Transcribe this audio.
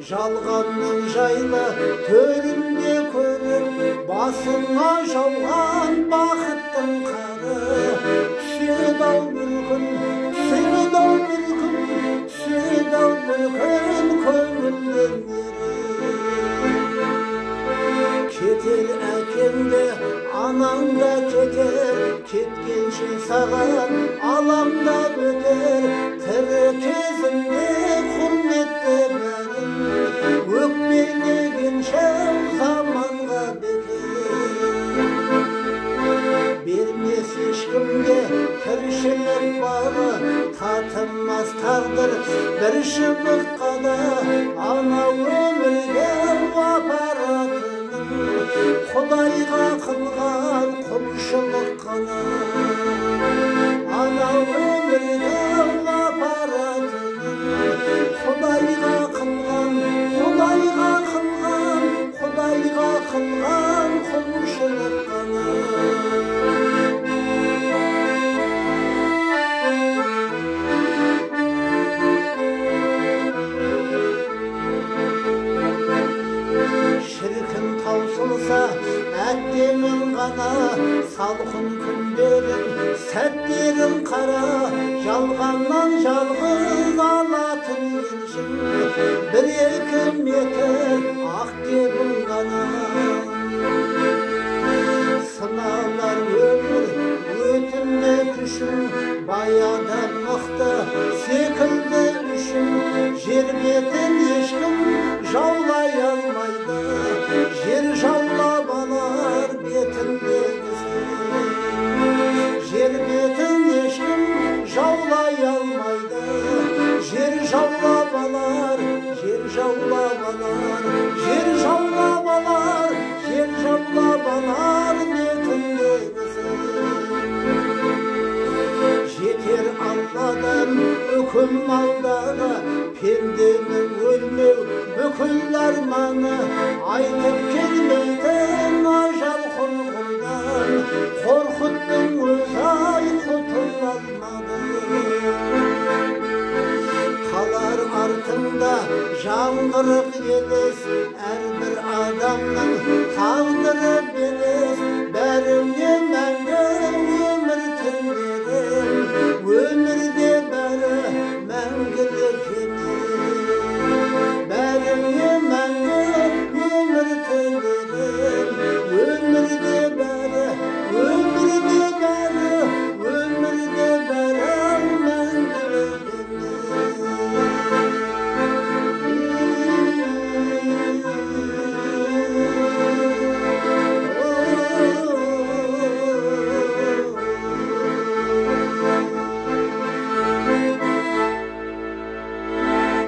жалғанның жайлы төрінде көріп басыңа жауған бақыттың қары түседі-ау бір күн, түседі-ау бір күн, түседі-ау бір күн көңілден кетер әкең де анаң да кетер, кеткенше саған алаңдап өтер, тірі кезінде құрметті бәрін өкпелегенше заманға бекер. Бермес ешкімге тіршілік бағы, татымас тағдыр бір шыбық қана, ана өмірге апаратының Құдайға қылған құлшылық қана. Ана өмірге апаратының Құдайға қылған құлшылық қана. Шіркін таусылса әттеңін ғана, салқын күндерің сәттерің қара, жалғаннан жалғыз алатын еншің бір-екі метр ақ кебін ғана. Сыналар өмір өтімді күшің, баяда мықты секілді үшін, жер бетін ешкім жаулай алмайды, жер жаулап алар бетіндегісі. Жер бетін ешкім жаулай алмайды, жер жаулап алар, жер жаулап алар, жер жаулап алар, жер жаулап алар бетіндегісі. Жетер Алладан үкім алдағы, пенденің өлмеу бүкіл арманы, айтып келмейтін ажал құрғырдан, қорқыттың өзай құтыла алмады. Қалар артында жаңғырық елес, әрбір адамның тағдыры